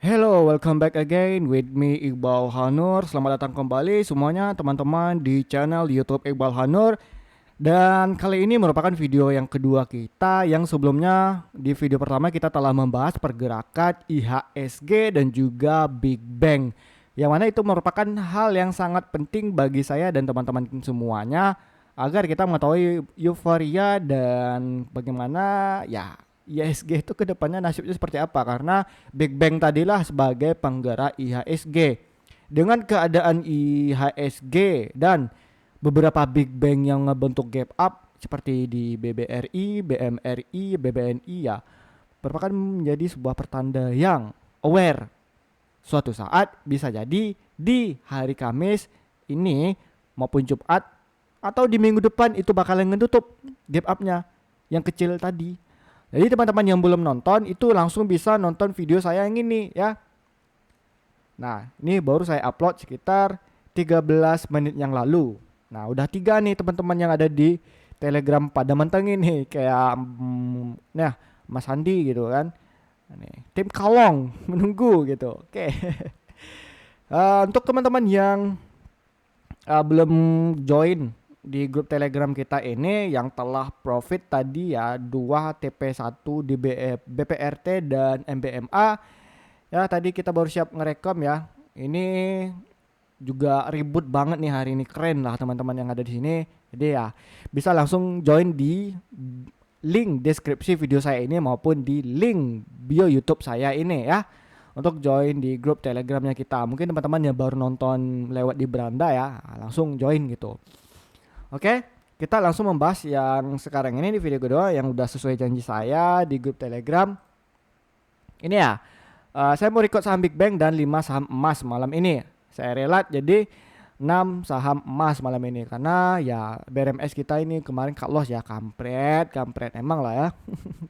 Hello, welcome back again with me Iqbal Hanur. Selamat datang kembali semuanya teman-teman di channel YouTube Iqbal Hanur. Dan kali ini merupakan video yang kedua kita. Yang sebelumnya di video pertama kita telah membahas pergerakan IHSG dan juga Big Bang, yang mana itu merupakan hal yang sangat penting bagi saya dan teman-teman semuanya agar kita mengetahui euforia dan bagaimana ya IHSG itu kedepannya nasibnya seperti apa, karena Big Bang tadilah sebagai penggerak IHSG. Dengan keadaan IHSG dan beberapa Big Bang yang ngebentuk gap up seperti di BBRI, BMRI, BBNI ya, merupakan menjadi sebuah pertanda yang aware suatu saat bisa jadi di hari Kamis ini maupun Jumat atau di minggu depan itu bakalan ngetutup gap up-nya yang kecil tadi. Jadi teman-teman yang belum nonton itu langsung bisa nonton video saya yang ini ya. Nah, ini baru saya upload sekitar 13 menit yang lalu. Nah, udah 3 nih teman-teman yang ada di Telegram pada mentengin nih kayak nah, Mas Handi gitu kan. Nih, tim Kalong menunggu gitu. Oke. Untuk teman-teman yang belum join di grup Telegram kita ini yang telah profit tadi ya 2 TP1 di BPRT dan MBMA. Ya, tadi kita baru siap ngerekam ya. Ini juga ribut banget nih hari ini, keren lah teman-teman yang ada di sini. Jadi ya bisa langsung join di link deskripsi video saya ini maupun di link bio YouTube saya ini ya, untuk join di grup Telegramnya kita. Mungkin teman-teman yang baru nonton lewat di beranda ya, langsung join gitu. Oke, kita langsung membahas yang sekarang ini di video kedua yang udah sesuai janji saya di grup Telegram. Ini ya, saya mau record saham Big Bang dan 5 saham emas malam ini. Saya relat jadi 6 saham emas malam ini karena ya BRMS kita ini kemarin cut loss ya, kampret emang lah ya.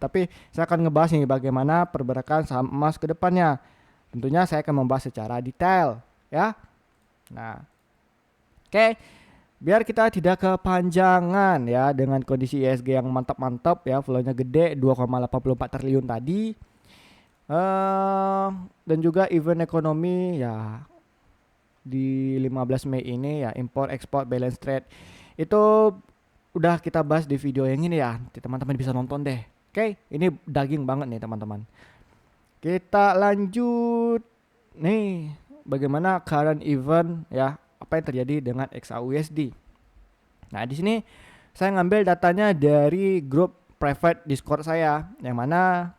Tapi saya akan ngebahas nih bagaimana pergerakan saham emas ke depannya. Tentunya saya akan membahas secara detail ya. Nah, oke. Biar kita tidak kepanjangan ya dengan kondisi IHSG yang mantap-mantap ya, flow-nya gede 2,84 triliun tadi. Dan juga event ekonomi ya di 15 Mei ini ya, import export balance trade itu udah kita bahas di video yang ini ya. Teman-teman bisa nonton deh. Oke, ini daging banget nih teman-teman. Kita lanjut nih, bagaimana current event ya, apa yang terjadi dengan XAUUSD. Nah, di sini saya ngambil datanya dari grup private Discord saya, yang mana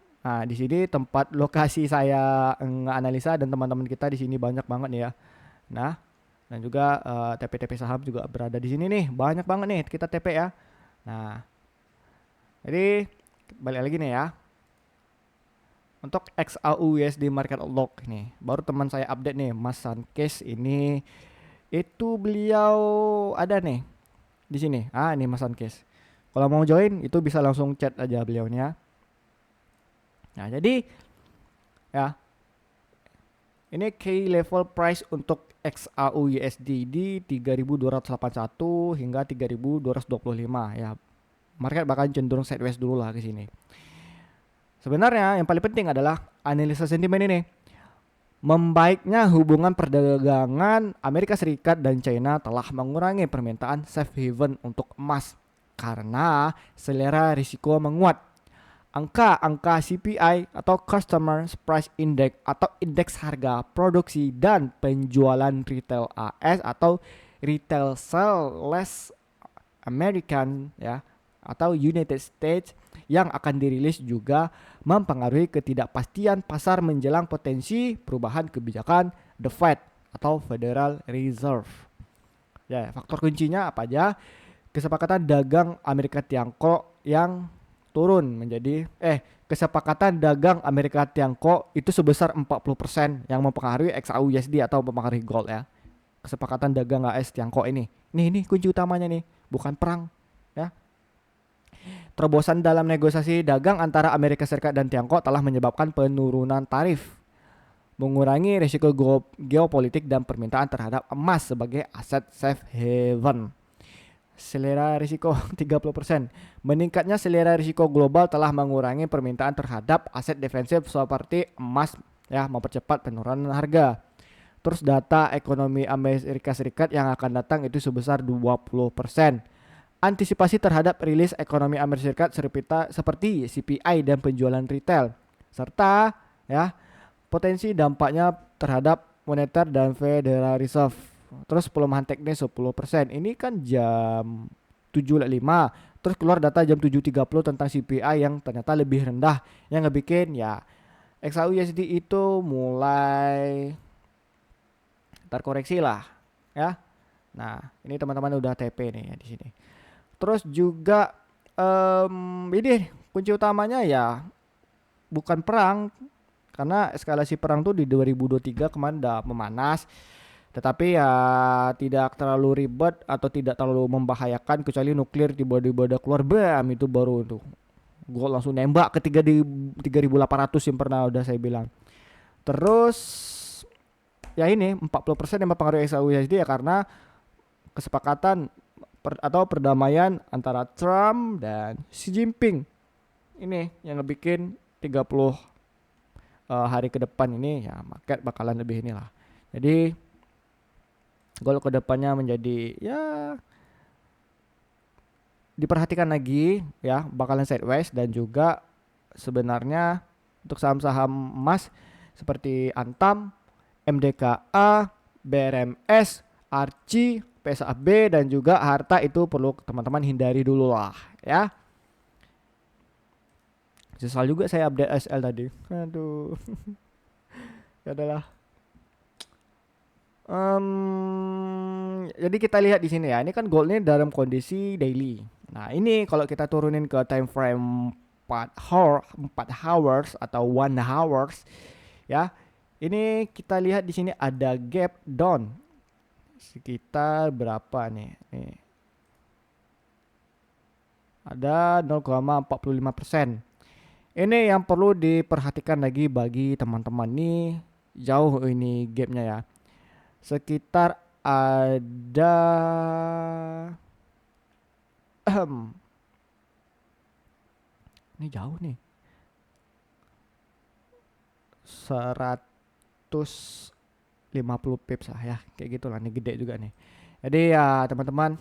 di sini tempat lokasi saya nganalisa dan teman-teman kita di sini banyak banget nih ya. Nah, dan juga TP-TP saham juga berada di sini nih, banyak banget nih kita TP ya. Nah, jadi balik lagi nih ya. Untuk XAUUSD market outlook nih, baru teman saya update nih, Mas Sankes ini. Itu beliau ada nih di sini. Ini Mas Sankes. Kalau mau join itu bisa langsung chat aja beliaunya. Nah, jadi ya, ini key level price untuk XAUUSD di 3281 hingga 3225 ya. Market bakal cenderung sideways dulu lah ke sini. Sebenarnya yang paling penting adalah analisa sentimen ini. Membaiknya hubungan perdagangan Amerika Serikat dan China telah mengurangi permintaan safe haven untuk emas karena selera risiko menguat. Angka-angka CPI atau Customer Price Index atau indeks harga produksi dan penjualan retail AS atau retail sales American ya atau United States yang akan dirilis juga mempengaruhi ketidakpastian pasar menjelang potensi perubahan kebijakan The Fed atau Federal Reserve. Ya, faktor kuncinya apa aja? Kesepakatan dagang Amerika Tiongkok yang turun menjadi kesepakatan dagang Amerika Tiongkok itu sebesar 40% yang mempengaruhi XAUUSD atau mempengaruhi gold ya. Kesepakatan dagang AS Tiongkok ini. Ini kunci utamanya nih, bukan perang ya. Terobosan dalam negosiasi dagang antara Amerika Serikat dan Tiongkok telah menyebabkan penurunan tarif, mengurangi risiko geopolitik dan permintaan terhadap emas sebagai aset safe haven. Selera risiko 30%. Meningkatnya selera risiko global telah mengurangi permintaan terhadap aset defensif seperti emas ya, mempercepat penurunan harga. Terus data ekonomi Amerika Serikat yang akan datang itu sebesar 20%. Antisipasi terhadap rilis ekonomi Amerika Serikat seperti CPI dan penjualan retail, serta ya potensi dampaknya terhadap moneter dan Federal Reserve. Terus pelemahan teknis 10%. Ini kan jam 7.05. Terus keluar data jam 7.30 tentang CPI yang ternyata lebih rendah, yang ngebikin ya XAUUSD itu mulai terkoreksi lah ya. Nah, ini teman-teman udah TP nih ya di sini. Terus juga ini kunci utamanya ya bukan perang, karena eskalasi perang tuh di 2023 kemarin udah memanas, tetapi ya tidak terlalu ribet atau tidak terlalu membahayakan, kecuali nuklir tiba-tiba keluar bam itu baru tuh gol langsung nembak ke 3.800 yang pernah udah saya bilang. Terus ya ini 40% yang mempengaruhi XAUUSD ya karena kesepakatan atau perdamaian antara Trump dan Xi Jinping. Ini yang ngebikin 30 hari ke depan ini ya market bakalan lebih inilah. Jadi goal ke depannya menjadi ya diperhatikan lagi ya, bakalan sideways. Dan juga sebenarnya untuk saham-saham emas seperti Antam, MDKA, BRMS, Archie, PSAB dan juga Harta itu perlu teman-teman hindari dulu lah ya. Sesal juga saya update SL tadi. Aduh. Ya adalah. Jadi kita lihat di sini ya. Ini kan goldnya dalam kondisi daily. Nah, ini kalau kita turunin ke time frame 4 hours atau 1 hours ya. Ini kita lihat di sini ada gap down sekitar berapa nih? Nih. Ada 0,45%. Ini yang perlu diperhatikan lagi bagi teman-teman nih, jauh ini gapnya ya. Sekitar ada ini jauh nih. 150 pips lah ya, kayak gitulah, nih gede juga nih. Jadi ya teman-teman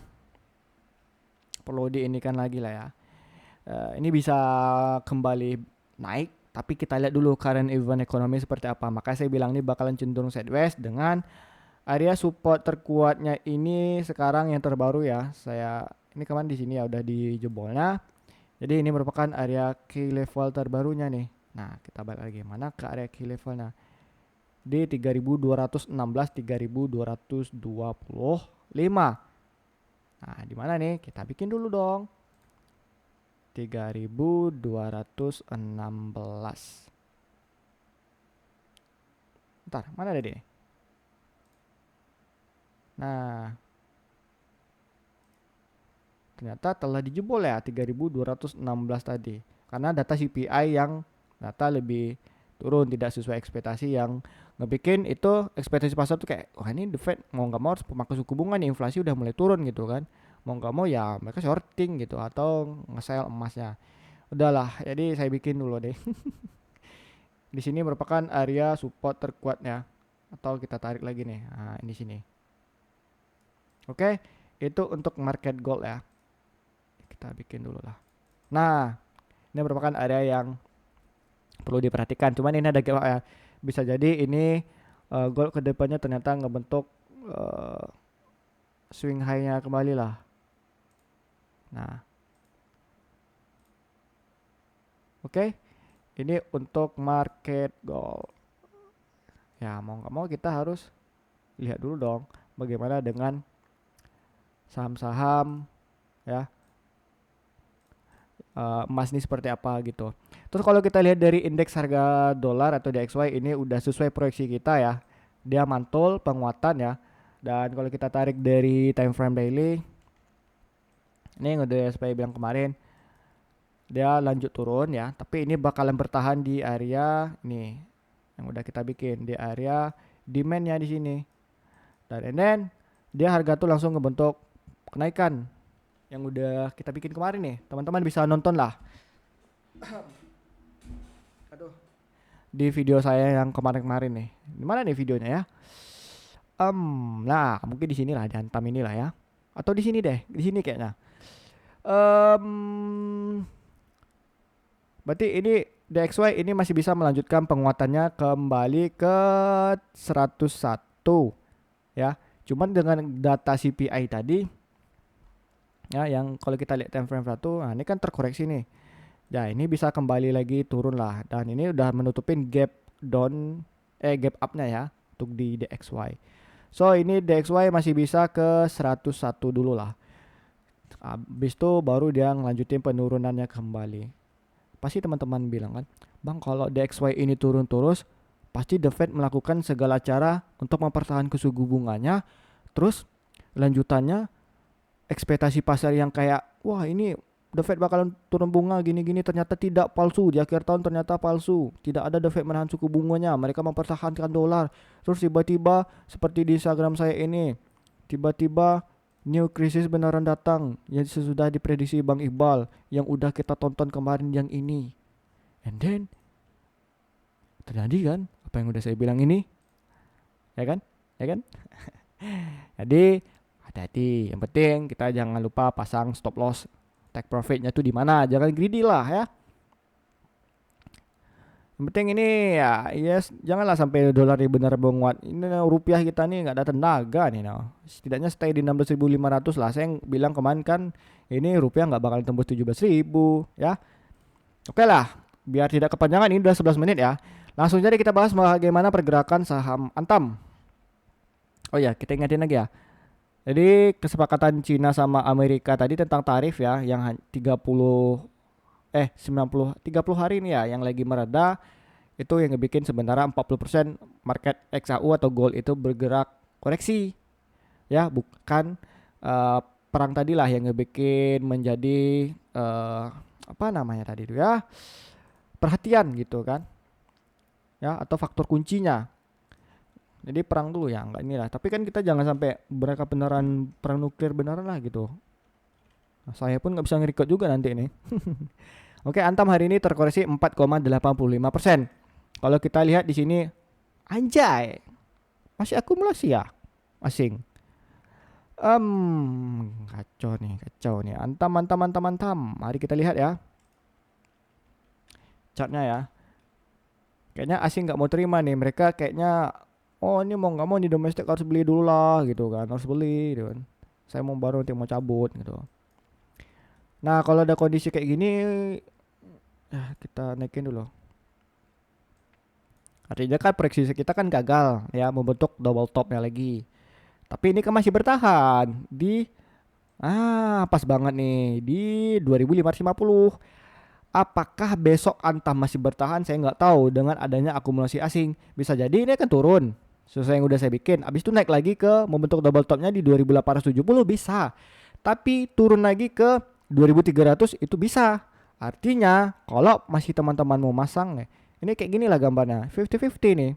perlu diinikan lagi lah ya. Ini bisa kembali naik, tapi kita lihat dulu current event ekonomi seperti apa. Maka saya bilang ini bakalan cenderung sideways dengan area support terkuatnya ini sekarang yang terbaru ya. Ini kemarin di sini ya udah dijebolnya. Jadi ini merupakan area key level terbarunya nih. Nah, kita balik lagi mana ke area key levelnya. Di 3216 3225. Nah, di mana nih? Kita bikin dulu dong. 3216. Bentar, mana ada dia? Nah, ternyata telah dijebol ya 3216 tadi. Karena data CPI yang data lebih turun, tidak sesuai ekspektasi, yang ngebikin itu ekspektasi pasar tuh kayak wah ini the Fed mau nggak mau harus pemangkas suku bunga nih, inflasi udah mulai turun gitu kan, mau nggak mau ya mereka shorting gitu atau nge-sell emasnya. Udahlah, jadi saya bikin dulu deh. Di sini merupakan area support terkuatnya, atau kita tarik lagi nih. Nah, ini sini. Oke, itu untuk market gold ya. Kita bikin dulu lah. Nah, ini merupakan area yang perlu diperhatikan. Cuman ini ada gap ya. Bisa jadi ini gold kedepannya ternyata ngebentuk swing high-nya kembali lah. Nah, oke. Ini untuk market gold. Ya mau nggak mau kita harus lihat dulu dong bagaimana dengan saham-saham ya, emas ini seperti apa gitu. Terus kalau kita lihat dari indeks harga dolar atau DXY ini udah sesuai proyeksi kita ya. Dia mantul penguatan ya. Dan kalau kita tarik dari time frame daily, ini yang udah saya bilang kemarin, dia lanjut turun ya. Tapi ini bakalan bertahan di area ini yang udah kita bikin, di area demandnya di sini. Dan and then dia harga tuh langsung ngebentuk kenaikan yang udah kita bikin kemarin nih. Teman-teman bisa nonton lah. Aduh. di video saya yang kemarin-kemarin nih. Di mana nih videonya ya? Nah mungkin di sini lah, di Antam inilah ya. Atau di sini deh, di sini kayaknya. Berarti ini DXY ini masih bisa melanjutkan penguatannya kembali ke 101 ya. Cuman dengan data CPI tadi ya, yang kalau kita lihat time frame 1, nah ini kan terkoreksi nih. Ya ini bisa kembali lagi turun lah, dan ini udah menutupin gap down gap up-nya ya untuk di DXY. So ini DXY masih bisa ke 101 dulu lah. Habis itu baru dia ngelanjutin penurunannya kembali. Pasti teman-teman bilang kan, Bang kalau DXY ini turun terus, pasti The Fed melakukan segala cara untuk mempertahankan suku bunganya. Terus lanjutannya ekspektasi pasar yang kayak, wah ini The Fed bakalan turun bunga gini-gini, ternyata tidak, palsu. Di akhir tahun ternyata palsu. Tidak ada The Fed menahan suku bunganya, mereka mempertahankan dolar. Terus tiba-tiba seperti di Instagram saya ini, tiba-tiba new krisis beneran datang yang sesudah diprediksi Bang Iqbal, yang udah kita tonton kemarin yang ini. And then terjadi kan apa yang udah saya bilang ini, ya kan? Ya kan? Jadi hati-hati. Yang penting kita jangan lupa pasang stop loss, take profitnya tuh di mana. Jangan greedy lah ya. Yang penting ini ya, yes, janganlah sampai dolar ini benar menguat. Ini rupiah kita nih nggak ada tenaga nih, nah. Setidaknya stay di 16.500 lah. Saya yang bilang kemarin kan, ini rupiah nggak bakal tembus 17.000 ya. Oke lah, biar tidak kepanjangan, ini udah 11 menit ya. Langsung jadi kita bahas bagaimana pergerakan saham Antam. Oh ya, kita ingatin lagi ya. Jadi kesepakatan Cina sama Amerika tadi tentang tarif ya, yang 90 hari ini ya, yang lagi mereda, itu yang ngebikin sementara 40% market XAU atau gold itu bergerak koreksi ya, bukan perang tadi lah yang ngebikin menjadi apa namanya tadi itu ya, perhatian gitu kan ya, atau faktor kuncinya. Jadi perang dulu ya, enggak inilah. Tapi kan kita jangan sampai mereka beneran perang nuklir beneran lah gitu. Nah, saya pun nggak bisa nge-record juga nanti ini. Oke, Antam hari ini terkoreksi 4,85%. Kalau kita lihat di sini, anjay, masih akumulasi ya, asing. Kacau nih. Antam. Mari kita lihat ya, chartnya ya. Kayaknya asing nggak mau terima nih. Mereka kayaknya, oh ini mau nggak mau di domestik harus beli dulu lah gitu kan, harus beli gitu kan. Saya mau baru nanti mau cabut gitu. Nah kalau ada kondisi kayak gini, kita naikin dulu. Artinya kan prediksi kita kan gagal ya membentuk double topnya lagi. Tapi ini kan masih bertahan di pas banget nih di 2550. Apakah besok Antam masih bertahan? Saya nggak tahu, dengan adanya akumulasi asing. Bisa jadi ini akan turun sesuai yang udah saya bikin. Abis itu naik lagi ke membentuk double topnya di 2870 bisa. Tapi turun lagi ke 2300 itu bisa. Artinya kalau masih teman-teman mau masang nih, ini kayak gini lah gambarnya, 50-50 nih.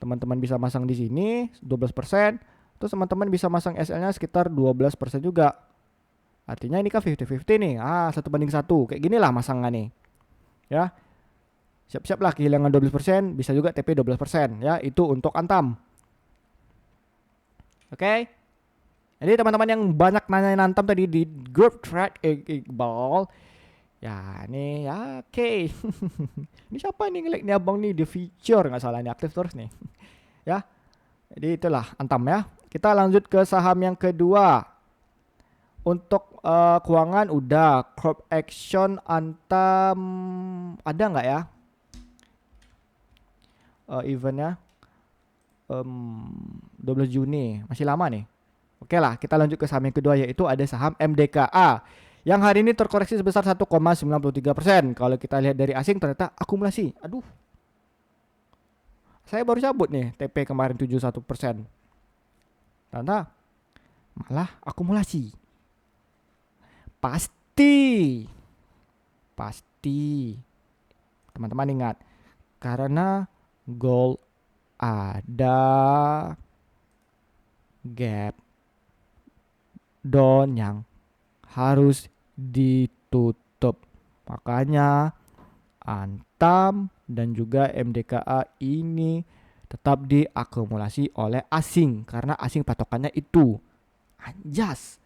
Teman-teman bisa masang di sini 12%, terus teman-teman bisa masang SL-nya sekitar 12% juga. Artinya ini kan 50-50 nih. 1:1. Kayak gini lah masangnya nih. Ya. Siap-siap lah kehilangan 12%, bisa juga TP 12% ya. Itu untuk Antam. Oke. Jadi teman-teman yang banyak nanyain Antam tadi di grup thread Iqbal, ya ini ya oke. Ini siapa nih ngelik nih abang nih, di feature nggak salah, ini aktif terus nih. Ya. Jadi itulah Antam ya. Kita lanjut ke saham yang kedua. Untuk keuangan udah, crop action Antam ada nggak ya eventnya? 12 Juni masih lama nih. Oke lah, kita lanjut ke saham yang kedua, yaitu ada saham MDKA yang hari ini terkoreksi sebesar 1,93%. Kalau kita lihat dari asing ternyata akumulasi. Aduh, saya baru cabut nih TP kemarin 71%. Ternyata malah akumulasi. Pasti teman-teman ingat, karena gold ada gap down yang harus ditutup, makanya Antam dan juga MDKA ini tetap diakumulasi oleh asing karena asing patokannya itu. Anjas.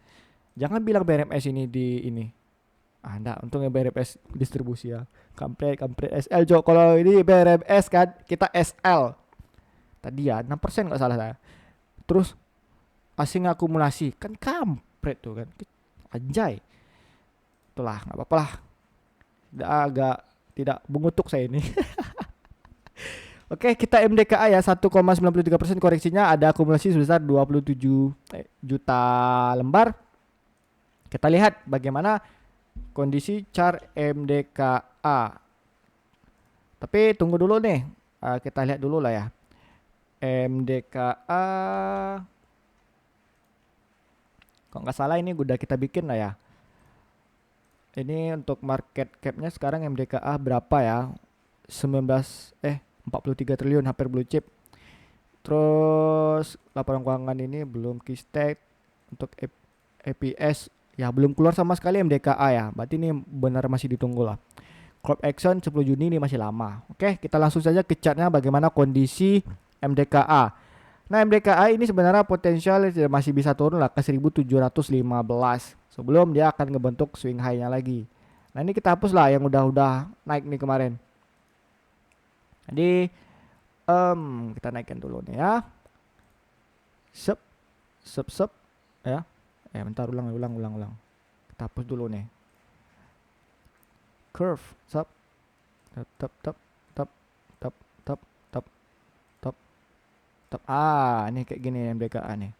Jangan bilang BRMS ini di ini. Enggak, untungnya BRMS distribusi ya. Kampret SL Jo. Kalau ini BRMS kan kita SL. Tadi ya 6% nggak salah saya. Terus asing akumulasi kan kampret tuh kan. Anjay. Itulah nggak apa-apa lah. Agak tidak mengutuk saya ini. Oke, kita MDKA ya 1,93% koreksinya ada akumulasi sebesar 27 juta lembar. Kita lihat bagaimana kondisi chart MDKA. Tapi tunggu dulu nih. Kita lihat dulu lah ya. MDKA. Kalau nggak salah ini udah kita bikin lah ya. Ini untuk market capnya sekarang MDKA berapa ya? 43 triliun hampir blue chip. Terus laporan keuangan ini belum key state. Untuk EPS ya belum keluar sama sekali MDKA ya. Berarti ini benar masih ditunggu lah. Crop action 10 Juni ini masih lama. Oke, kita langsung saja ke chartnya bagaimana kondisi MDKA. Nah, MDKA ini sebenarnya potensial masih bisa turun lah ke 1715 sebelum dia akan ngebentuk swing high-nya lagi. Nah, ini kita hapus lah yang udah naik nih kemarin. Jadi kita naikkan dulu nih ya. Sep ya. Bentar ulang. Kita hapus dulu nih. Curve, sep. Tap. Ini kayak gini MDKA nih.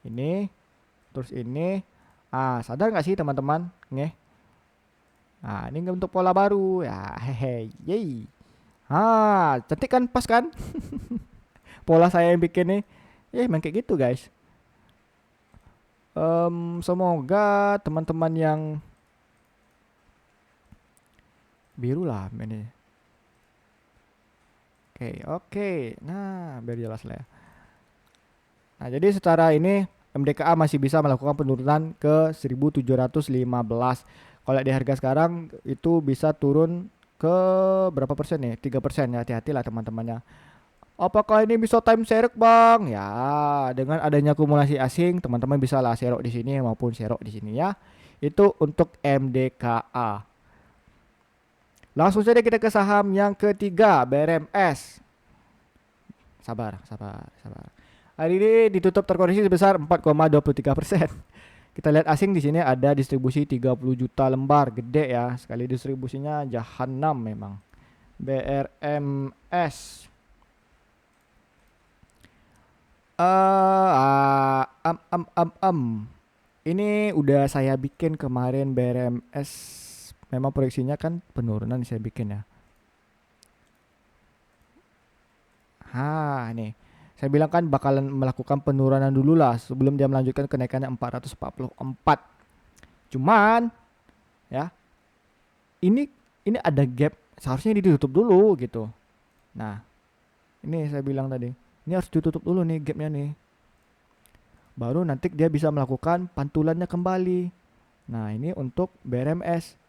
Ini terus ini. Sadar nggak sih teman-teman? Nih. Ini untuk pola baru ya. Hehe. Yeay. Cantik kan, pas kan? Pola saya yang bikin nih. Emang kayak gitu, guys. Semoga teman-teman yang biru lah ini. Oke. Nah, biar jelas lah ya. Nah, jadi secara ini MDKA masih bisa melakukan penurunan ke 1715. Kalau di harga sekarang itu bisa turun ke berapa persen nih? 3% ya. Hati-hatilah teman-temannya. Apakah ini bisa time serok, Bang? Ya, dengan adanya akumulasi asing, teman-teman bisa lah serok di sini maupun serok di sini ya. Itu untuk MDKA. Langsung saja kita ke saham yang ketiga, BRMS. Sabar. Hari ini ditutup terkoreksi sebesar 4,23%. Kita lihat asing di sini ada distribusi 30 juta lembar, gede ya. Sekali distribusinya jahanam memang. BRMS. Ini udah saya bikin kemarin BRMS. Memang proyeksinya kan penurunan saya bikin ya. Nih. Saya bilang kan bakalan melakukan penurunan dulu lah sebelum dia melanjutkan kenaikannya 444. Cuman ya. Ini ada gap, seharusnya ditutup dulu gitu. Nah, ini saya bilang tadi. Ini harus ditutup dulu nih gapnya nih. Baru nanti dia bisa melakukan pantulannya kembali. Nah, ini untuk BRMS.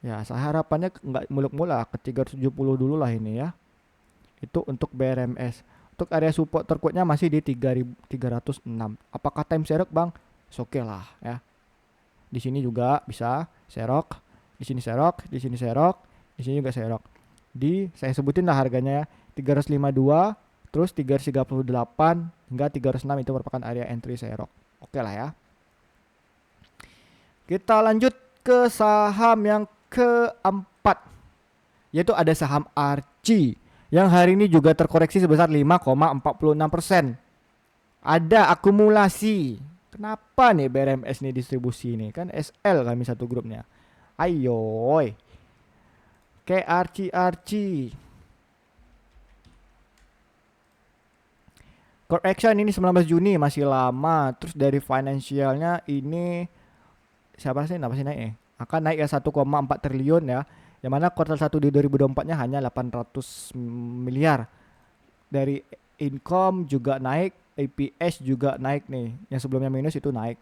Ya, saya harapannya nggak muluk-muluk ke 370 dulu lah ini ya. Itu untuk BRMS. Untuk area support terkuatnya masih di 3.306. Apakah time serok, Bang? Oke lah ya. Di sini juga bisa serok, di sini serok, di sini serok, di sini juga serok. Saya sebutin lah harganya ya. 352, terus 338 hingga 306 itu merupakan area entry serok. Oke lah ya. Kita lanjut ke saham yang keempat, yaitu ada saham Archie yang hari ini juga terkoreksi sebesar 5,46%. Ada akumulasi. Kenapa nih BRMS nih distribusi ini? Kan SL kami satu grupnya. Ayo. Oke, Archie. Correction ini 19 Juni masih lama. Terus dari financialnya ini siapa sih naik ya? Akan naik ya 1,4 triliun ya. Yang mana kuartal 1 di 2024-nya hanya 800 miliar. Dari income juga naik, EPS juga naik nih. Yang sebelumnya minus itu naik.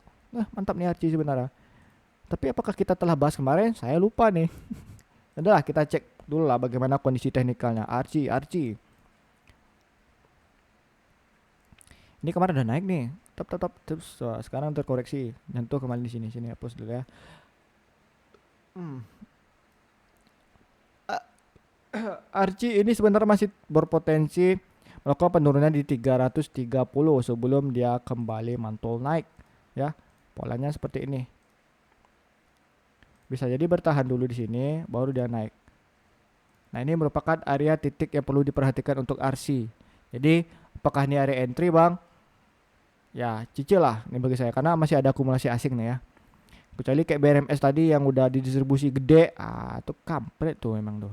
Mantap nih Archie sebenarnya. Tapi apakah kita telah bahas kemarin? Saya lupa nih. Udah lah, kita cek dulu lah bagaimana kondisi teknikalnya. Archie. Ini kemarin udah naik nih. Top. Terus sekarang terkoreksi. Nyentuh kembali di sini hapus dulu ya. Archie ini sebenarnya masih berpotensi melakukan penurunan di 330 sebelum dia kembali mantul naik ya. Polanya seperti ini. Bisa jadi bertahan dulu di sini baru dia naik. Nah, ini merupakan area titik yang perlu diperhatikan untuk RC. Jadi, apakah ini area entry, Bang? Ya, cicil lah ini bagi saya karena masih ada akumulasi asing nih ya. Kecuali kayak BRMS tadi yang udah didistribusi gede, itu kampret tuh memang tuh.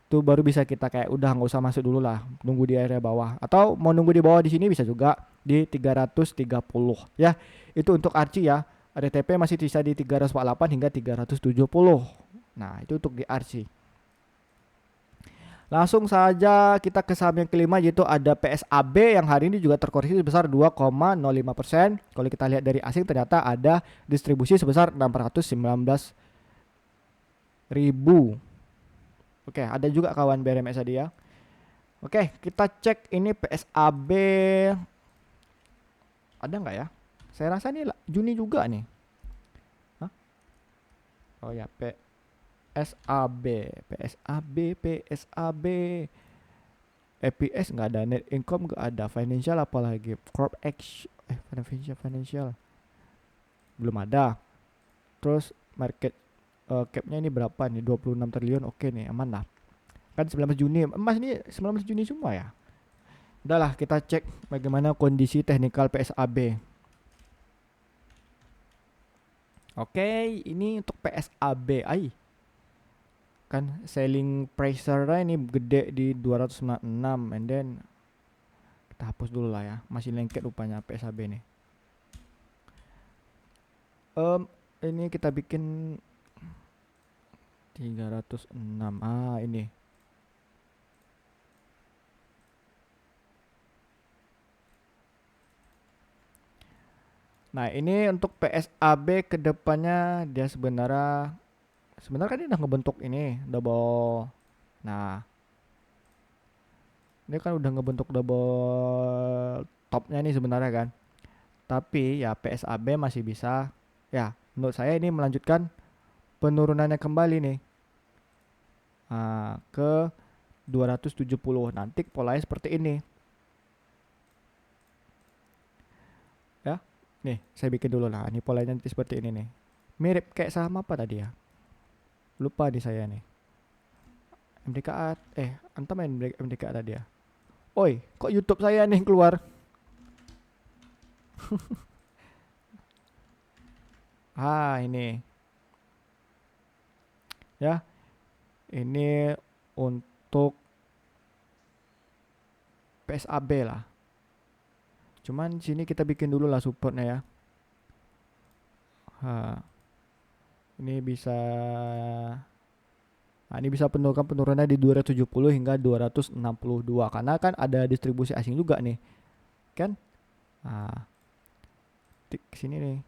Tuh baru bisa kita kayak udah nggak usah masuk dulu lah, nunggu di area bawah. Atau mau nunggu di bawah di sini bisa juga di 330 ya. Itu untuk RC ya. RTP masih bisa di 348 hingga 370. Nah, itu untuk di RC. Langsung saja kita ke saham yang kelima yaitu ada PSAB yang hari ini juga terkoreksi sebesar 2,05%. Kalau kita lihat dari asing ternyata ada distribusi sebesar 619.000. Oke, ada juga kawan BRMS tadi ya. Oke, kita cek ini PSAB ada nggak ya? Saya rasa ini Juni juga nih. Hah? Oh ya, PSAB, EPS nggak ada, net income nggak ada, financial apalagi, corp action, financial belum ada. Terus market capnya ini berapa nih? 26 triliun, oke nih, aman lah. Kan 19 Juni, emas ini 19 Juni semua ya. Udahlah, kita cek bagaimana kondisi teknikal PSAB. Oke, ini untuk PSAB, kan selling pressure ini gede di 296 and then kita hapus dulu lah ya, masih lengket rupanya PSAB nih. Ini kita bikin 306 ini nah ini untuk PSAB kedepannya dia sebenarnya kan dia udah ngebentuk ini double. Nah, ini kan udah ngebentuk double topnya nih sebenarnya kan. Tapi ya PSAB masih bisa ya, menurut saya ini melanjutkan penurunannya kembali nih ke 270. Nanti polanya seperti ini ya. Nih saya bikin dulu lah, ini polanya nanti seperti ini nih, mirip kayak saham apa tadi ya, lupa di saya nih. MDKA antam main MDKA tadi ya. Oi, kok YouTube saya nih keluar. Ini ya, ini untuk PSAB lah. Cuman sini kita bikin dulu lah supportnya ya. Ini bisa ini bisa penurunannya di 270 hingga 262 karena kan ada distribusi asing juga nih. Kan? Tik sini nih.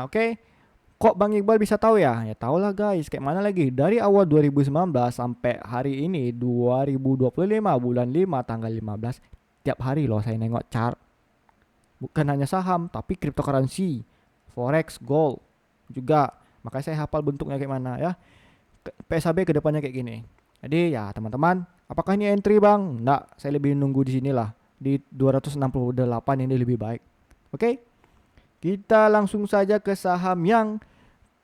Oke. Kok Bang Iqbal bisa tahu ya? Ya tahu lah guys, kayak mana lagi? Dari awal 2019 sampai hari ini 2025 bulan 5 tanggal 15, tiap hari loh saya nengok chart. Bukan hanya saham, tapi cryptocurrency, forex, gold juga. Makanya saya hafal bentuknya kayak mana ya. PSAB kedepannya kayak gini. Jadi ya teman-teman, apakah ini entry Bang? Enggak, saya lebih nunggu di sinilah. Di 268 ini lebih baik. Oke? Kita langsung saja ke saham yang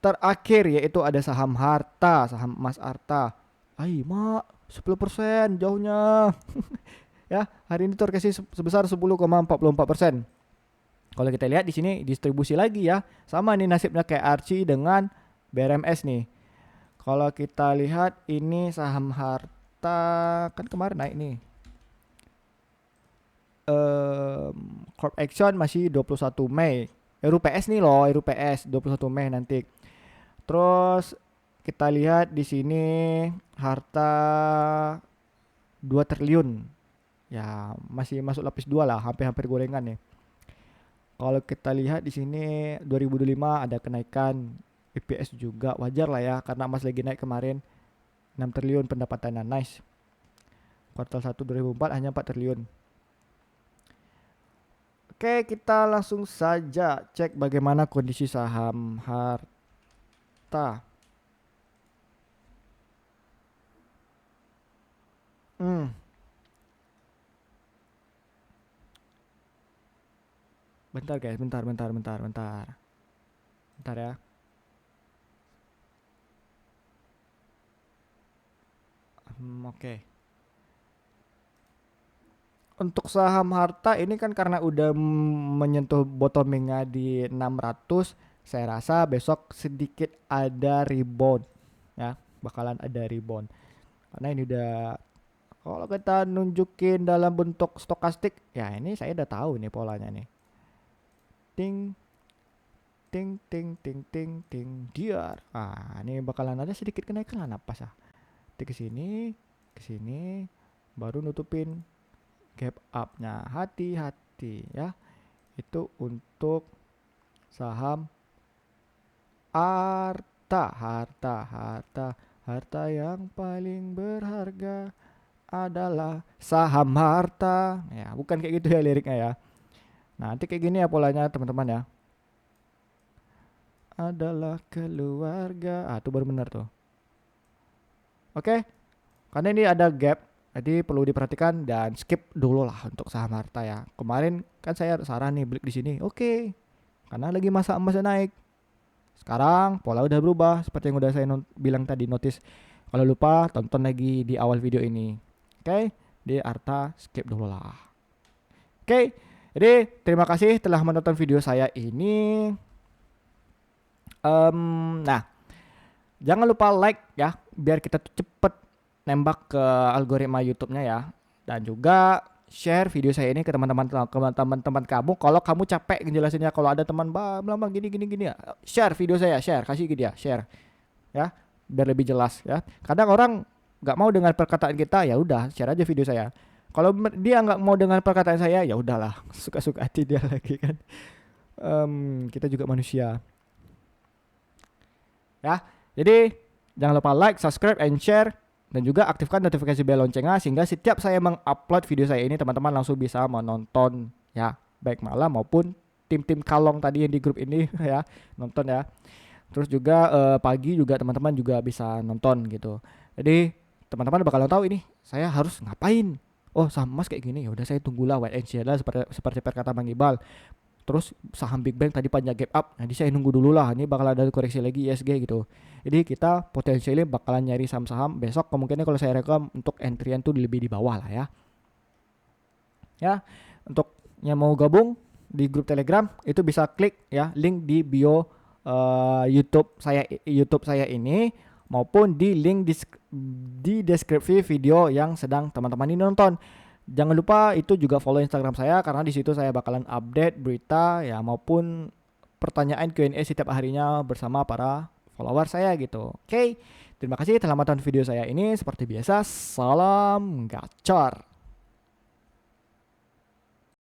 terakhir yaitu ada saham harta, saham emas harta. Mak, 10% jauhnya. Ya, hari ini terkoreksi sebesar 10,44%. Kalau kita lihat di sini distribusi lagi ya. Sama nih nasibnya kayak Archie dengan BRMS nih. Kalau kita lihat ini saham harta kan kemarin naik nih. Corp Action masih 21 Mei. RUPS nih loh, RUPS 21 Mei nanti. Terus kita lihat di sini harta 2 triliun. Ya, masih masuk lapis 2 lah, hampir-hampir gorengan nih. Kalau kita lihat di sini 2025 ada kenaikan EPS juga, wajar lah ya karena emas lagi naik kemarin 6 triliun pendapatannya, nice. Kuartal 1 2004 hanya 4 triliun. Oke, kita langsung saja cek bagaimana kondisi saham Harta. Bentar guys, bentar ya. Oke. Untuk saham Harta ini kan karena udah menyentuh bottomingnya di 600, saya rasa besok sedikit ada rebound ya, bakalan ada rebound. Karena ini udah, kalau kita nunjukin dalam bentuk stokastik, ya ini saya udah tahu nih polanya nih. Ting ting ting ting ting ting diar. Ini bakalan ada sedikit kenaikan lah, napas ya. Ke sini baru nutupin gap up-nya. Hati-hati ya. Itu untuk saham harta yang paling berharga adalah saham harta. Ya, bukan kayak gitu ya liriknya ya. Nanti kayak gini ya polanya teman-teman ya. Adalah keluarga. Itu baru benar tuh. Oke. Karena ini ada gap, jadi perlu diperhatikan dan skip dulu lah untuk saham harta ya. Kemarin kan saya saran nih beli di sini. Oke. Karena lagi masa emasnya naik. Sekarang pola udah berubah seperti yang udah saya bilang tadi, notice. Kalau lupa tonton lagi di awal video ini. Oke. Di harta skip dulu lah. Oke. Jadi terima kasih telah menonton video saya ini. Nah, jangan lupa like ya, biar kita tuh cepet nembak ke algoritma YouTube-nya ya. Dan juga share video saya ini ke teman-teman kamu. Kalau kamu capek ngejelasinnya, kalau ada teman bang gini ya, share video saya, kasih ke dia, share ya, biar lebih jelas ya. Kadang orang nggak mau dengar perkataan kita, ya udah share aja video saya. Kalau dia nggak mau dengar perkataan saya, ya udahlah, suka-suka hati dia lagi kan. Kita juga manusia ya. Jadi jangan lupa like, subscribe, and share, dan juga aktifkan notifikasi bel loncengnya sehingga setiap saya mengupload video saya ini teman-teman langsung bisa menonton ya, baik malam maupun tim-tim kalong tadi yang di grup ini ya, nonton ya. Terus juga pagi juga teman-teman juga bisa nonton gitu. Jadi teman-teman bakal tahu ini saya harus ngapain. Oh, saham emas kayak gini, ya udah saya tunggulah wait and see lah, seperti perkata Bang Iqbal. Terus saham Big Bang tadi panjang gap up, nanti saya nunggu dulu lah, ini bakal ada koreksi lagi ISG gitu. Jadi kita potensialnya bakalan nyari saham-saham besok, kemungkinan kalau saya rekam untuk entryan tuh lebih di bawah lah ya. Ya, untuk yang mau gabung di grup Telegram itu bisa klik ya link di bio YouTube saya ini, maupun di link di deskripsi video yang sedang teman-teman ini nonton. Jangan lupa itu juga follow Instagram saya, karena di situ saya bakalan update berita ya maupun pertanyaan Q&A setiap harinya bersama para follower saya gitu. Oke, terima kasih telah menonton video saya ini. Seperti biasa, salam gacor.